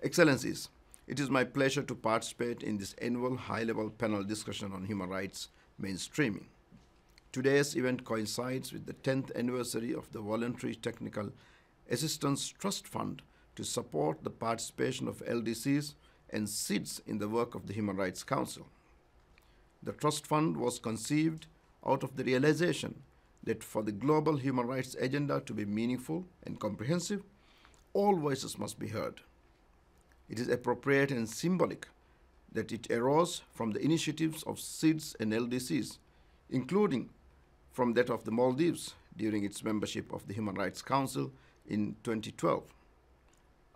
Excellencies, it is my pleasure to participate in this annual high-level panel discussion on human rights mainstreaming. Today's event coincides with the 10th anniversary of the Voluntary Technical Assistance Trust Fund to support the participation of LDCs and SIDS in the work of the Human Rights Council. The Trust Fund was conceived out of the realization that for the global human rights agenda to be meaningful and comprehensive, all voices must be heard. It is appropriate and symbolic that it arose from the initiatives of SIDS and LDCs, including from that of the Maldives during its membership of the Human Rights Council in 2012.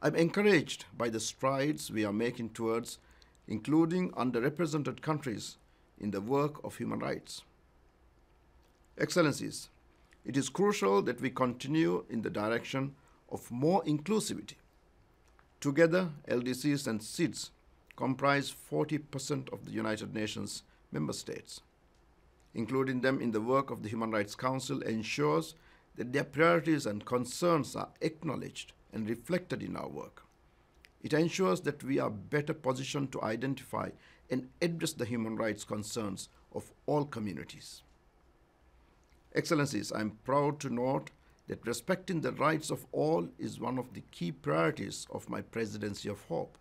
I'm encouraged by the strides we are making towards including underrepresented countries in the work of human rights. Excellencies, it is crucial that we continue in the direction of more inclusivity. Together, LDCs and SIDS comprise 40% of the United Nations member states. Including them in the work of the Human Rights Council ensures that their priorities and concerns are acknowledged and reflected in our work. It ensures that we are better positioned to identify and address the human rights concerns of all communities. Excellencies, I am proud to note that respecting the rights of all is one of the key priorities of my Presidency of Hope.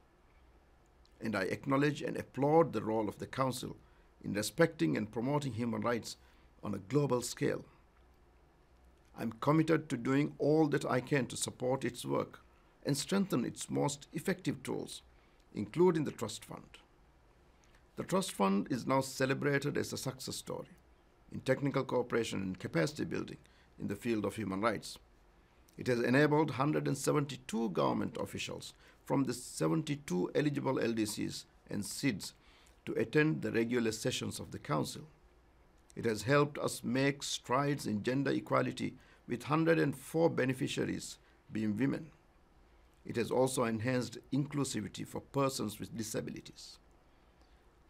And I acknowledge and applaud the role of the Council in respecting and promoting human rights on a global scale. I'm committed to doing all that I can to support its work and strengthen its most effective tools, including the Trust Fund. The Trust Fund is now celebrated as a success story in technical cooperation and capacity building in the field of human rights. It has enabled 172 government officials from the 72 eligible LDCs and SIDS to attend the regular sessions of the Council. It has helped us make strides in gender equality with 104 beneficiaries being women. It has also enhanced inclusivity for persons with disabilities.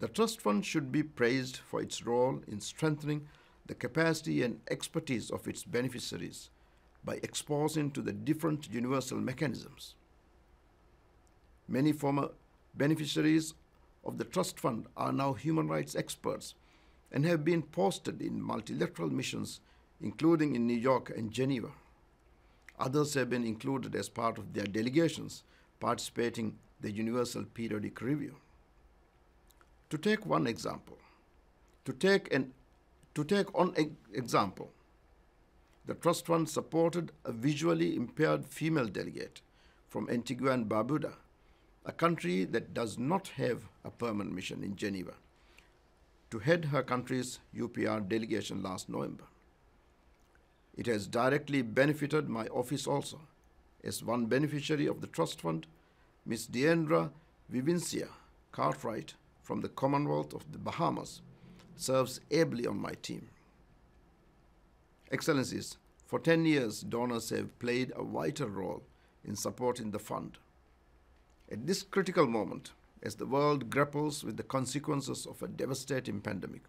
The Trust Fund should be praised for its role in strengthening the capacity and expertise of its beneficiaries by exposing to the different universal mechanisms. Many former beneficiaries of the Trust Fund are now human rights experts and have been posted in multilateral missions, including in New York and Geneva. Others have been included as part of their delegations participating in the Universal Periodic Review. To take one example, the Trust Fund supported a visually impaired female delegate from Antigua and Barbuda, a country that does not have a permanent mission in Geneva, to head her country's UPR delegation last November. It has directly benefited my office also, as one beneficiary of the Trust Fund, Ms. Deandra Vivincia Cartwright from the Commonwealth of the Bahamas, serves ably on my team. Excellencies, for 10 years, donors have played a vital role in supporting the fund. At this critical moment, as the world grapples with the consequences of a devastating pandemic,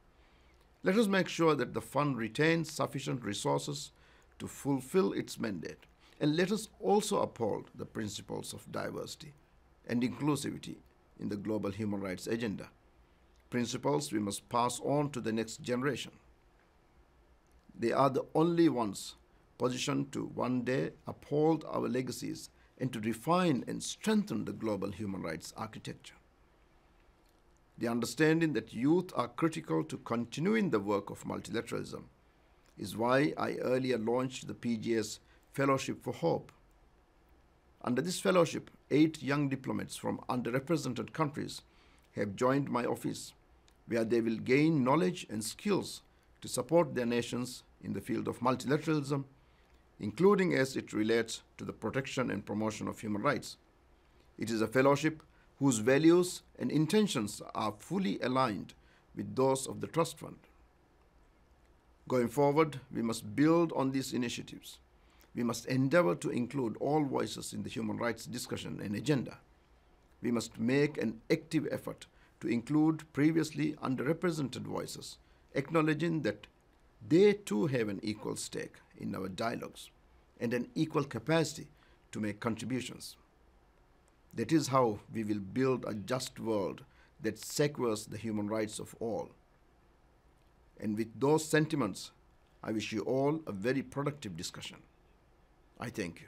let us make sure that the fund retains sufficient resources to fulfill its mandate, and let us also uphold the principles of diversity and inclusivity in the global human rights agenda, principles we must pass on to the next generation. They are the only ones positioned to one day uphold our legacies and to refine and strengthen the global human rights architecture. The understanding that youth are critical to continuing the work of multilateralism is why I earlier launched the PGS Fellowship for Hope. Under this fellowship, 8 young diplomats from underrepresented countries have joined my office, where they will gain knowledge and skills to support their nations in the field of multilateralism, including as it relates to the protection and promotion of human rights. It is a fellowship whose values and intentions are fully aligned with those of the Trust Fund. Going forward, we must build on these initiatives. We must endeavor to include all voices in the human rights discussion and agenda. We must make an active effort to include previously underrepresented voices, acknowledging that they too have an equal stake in our dialogues and an equal capacity to make contributions. That is how we will build a just world that secures the human rights of all. And with those sentiments, I wish you all a very productive discussion. I thank you.